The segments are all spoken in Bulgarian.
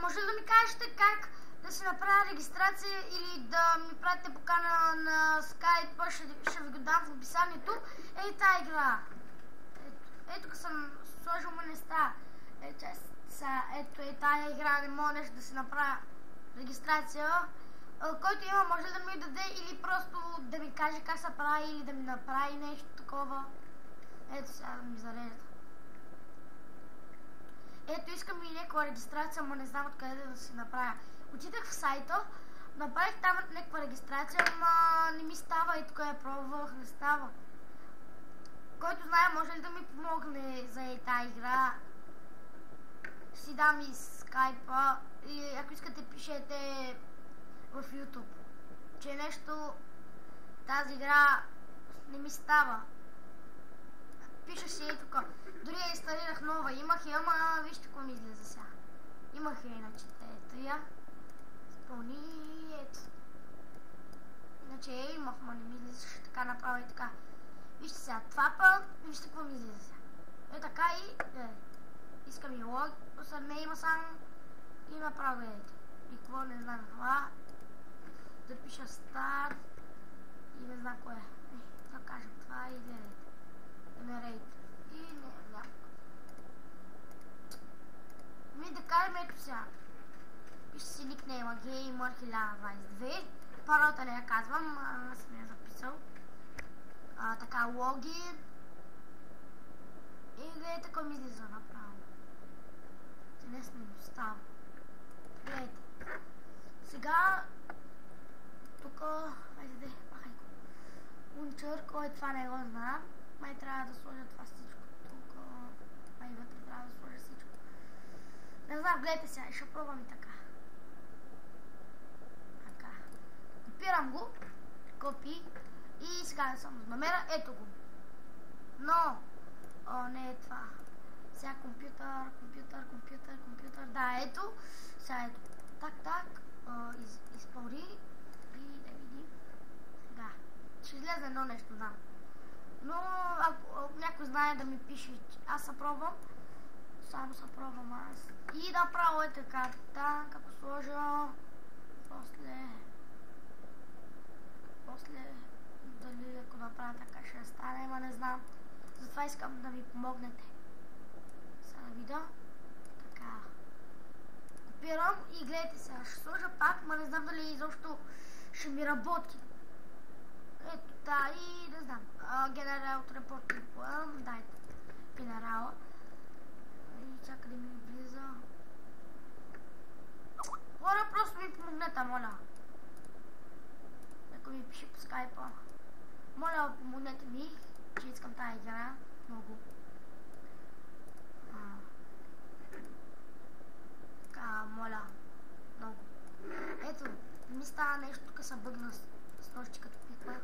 може ли да ми кажете как да си направя регистрация или да ми пратите покана на Skype, ще ви го дам в описанието. Ей тая игра. Ето тук съм сложил места. Ето е тая игра, не мога нещо да си направя регистрация. Който има, може да ми даде или просто да ми каже как се прави или да ми направи нещо такова. Ето сега да ми зарежда. Ето искам и някаква регистрация, но не знам откъде да си направя. Отидах в сайта, направих там някаква регистрация, но не ми става и тук я пробвах, не става. Който знае, може ли да ми помогне за тази игра? Си дам и скайпа и ако искате пишете в YouTube, че нещо тази игра не ми става. Пиша си и тук. Дори я инсталирах нова, имах я, ама вижте какво ми излезе сега. Имах я иначе, ето я. Изпълни, ето. Иначе я имах, ма не ми излизаше така направо и така. Вижте сега, това пък, вижте какво ми излезе сега. Е така и, искам и лог, след не има само и направо ето. И какво не знам това. Да пиша старт и не знам кое. Да кажем това и гледайте. Generate. И няма. Ми да кажем ето сега. Пише си никнейма Gamer1022. Паролата не я казвам, аз съм я записал. Така, логин. И гледайте какво ми излиза направо. Днес ми става. Гледайте. Сега тук, айде, махай го. Лунчър, кой това не го знам. Май трябва да сложа това всичко. Тук, май вътре трябва да сложа всичко. Не знам, гледайте сега, ще пробвам и така. Така. Копирам го. Копи. И сега да само намеря. Ето го. Но, не е това. Сега компютър. Да, ето. Сега ето. Так. Изпълни. И да видим. Сега. Ще излезе едно нещо, знам. Но ако някой знае да ми пише, аз се пробвам. Само се пробвам аз. И да право е така. Так, ако сложа. После дали ако направя така ще стане, ама не знам. Затова искам да ми помогнете. Сега да видя. Така. Копирам и гледайте сега. Ще сложа пак, ма не знам дали изобщо ще ми работи. Ето да и не знам. Генерал от репортинг план. Дайте. Генерала. И чака да ми влиза. Хора, просто ми помогнете, моля. Ако ми пише по скайпа. Моля, помогнете ми, че искам тази игра много. Така, моля. Много. Ето, ми става нещо, тук се бъгна с нощи, като пиквах.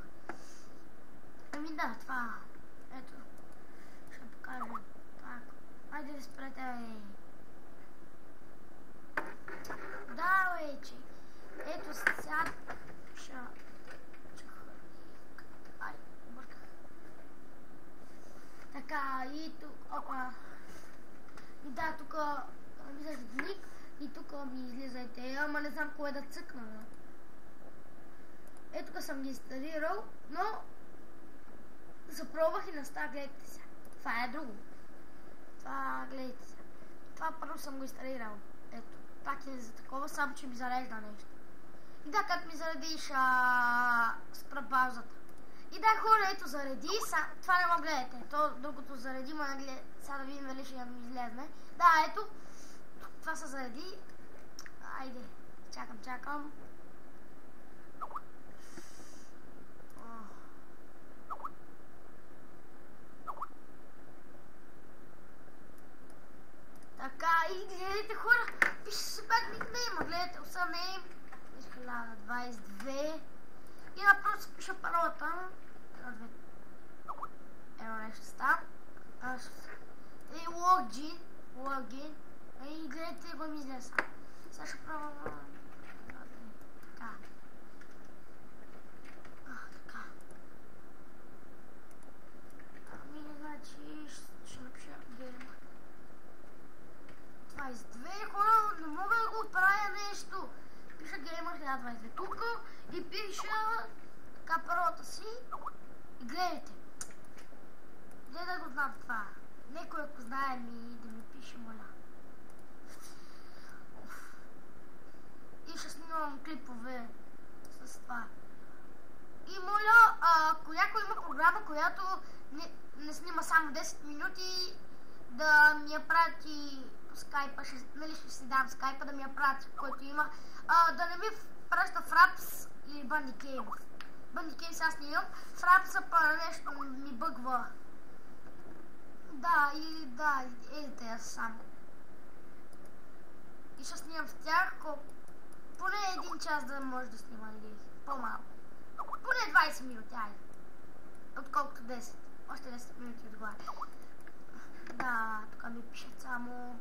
Ами да, това. Ето. Ще покажа. Так. Айде да спрете, да, че. Ето сега. Ай, обърках. Така, и тук. Опа. И да, тук виждаш клик. И тук ми излизайте. Ама не знам кое да цъкна. Ето тук съм ги инсталирал, но запробвах и настава, гледайте сега. Това е друго. Това, гледайте сега. Това първо съм го инсталирал. Ето, пак е за такова, само че ми зарежда нещо. И да, като ми зареди, ще спра паузата. И да, хора, ето зареди, това не ме гледате. То другото зареди, ма не гледате. Сега да видим дали ще ми излезне. Да, ето, това се зареди. Айде, чакам. Така, и гледайте, хора, пише си пак никнейма, гледайте, username 1022 и напротив пише паролата. Едно нещо става. И логин. И гледайте го ми излезе. Сега ще пробвам. Така. Така. Ами, значи, ще напиша гейм. 22 хора, не мога да го правя нещо. Пиша Gamer 1022 тук и пиша така паролата си и гледайте. Не да го знам това. Некой ако знае да ми пише, моля. И ще снимам клипове с това. И моля, ако някой има програма, която не снима само 10 минути, да ми я прати по скайпа, нали ще си дам скайпа, да ми я прати, който има, да не ми праща Fraps или Bandicam. Bandicam аз не имам, Fraps нещо ми бъгва. Да, едите аз само. И ще снимам с тях, поне 1 час да може да снима или по-малко. Поне 20 минути, айде. Отколкото 10. Още 10 минути отгоре. Да, тук ми пишат само...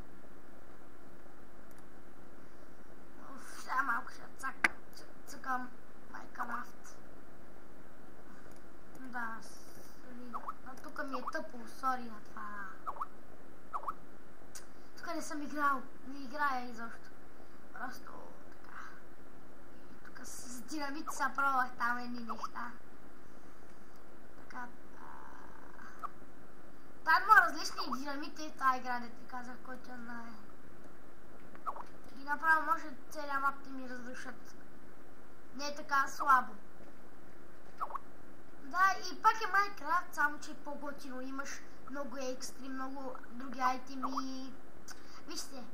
Сега малко ще цъкам Minecraft. Да, тук ми е тъпо, сори на това. Тук не съм играл, не играя изобщо. Просто така. Тук с динамит се пробвах там едни неща. Така. Там има различни динамити в тази игра, да ти казах, който я знае. И направо може целия мап да ми разрушат. Не е така слабо. Да, и пак е Minecraft, само че е по-готино. Имаш много екстри, много други айтеми. Вижте.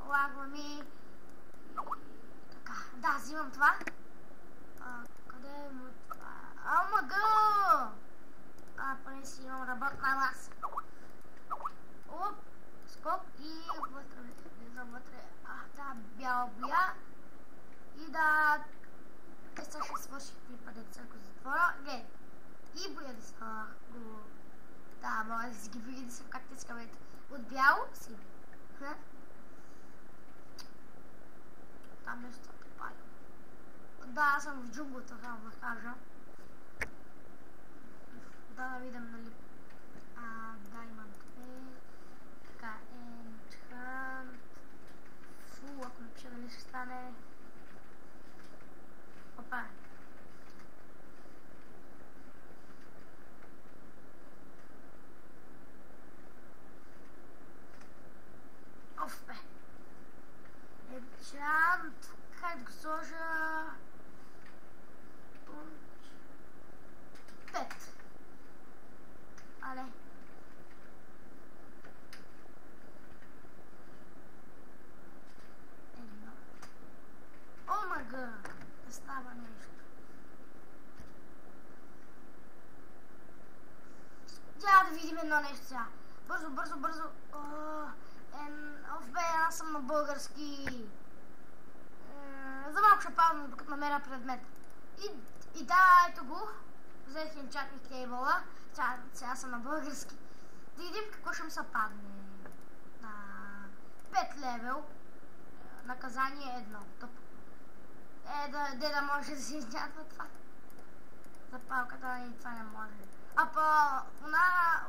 Лагва ми. Така, да, взимам това. Къде е му това? Омага! Поне си имам работна маса. Оп, скок и вътре, влизам вътре. Да, бяла боя. И да... Те сега ще свърши клипа, деца, ако затворя. Гледай. И боя да са го... Да, мога да си ги боя да са как те скавете. От бяло си. Там нещо попали. Да, аз съм в джунглата, само да кажа. Да видим, нали... Diamond е... Така, Enchant... Фу, ако напиша, дали ще стане... Опа. Оф, бе. Enchant... Как да го сложа... 5. Але. Едно. Омага! Да става нещо. Трябва да видим едно нещо сега. Бързо. Оф бе, аз съм на български. За малко ще падам, докато намеря предмет. И да, ето го. Взех енчантник кейбъла. Сега съм на български. Да видим какво ще ми се падне. 5 левел. Наказание 1. Тъпо. Да може да си изядва това. За палката и това не може.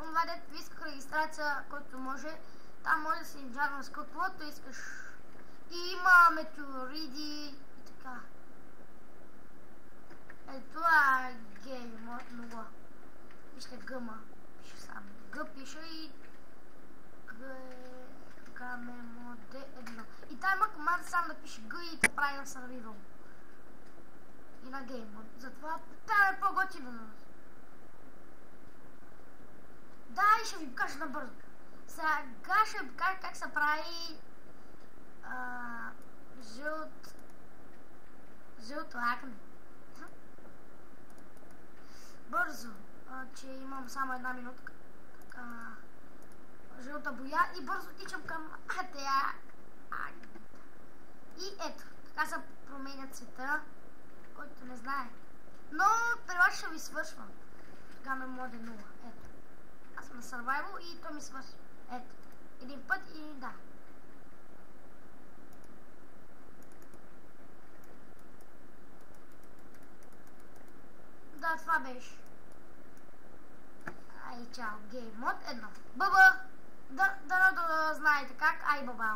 Онова дето исках регистрация, който може, там може да се изядва с каквото искаш. И има метеориди и така. Това е гейм, много. Вижте гъма. Пише само. Г пише и... Гамемо D1. И там има команда сам да пише Г и да прави на survival. И на гейм. Затова там е по-готино на нас. Да, и ще ви покажа набързо. Сега ще ви покажа как се прави жълто акне. Бързо, че имам само 1 минутка. Така, жълта боя и бързо тичам към тея. И ето, така се променя цвета, който не знае. Но при вас ще ви свършвам. Така ме моде 0. Ето. Аз съм на survival и то ми свършва. Ето. Един път и да. Да, това беше. Ай, чао, гейм мод 1. Бъба! Да знаете как, ай баба.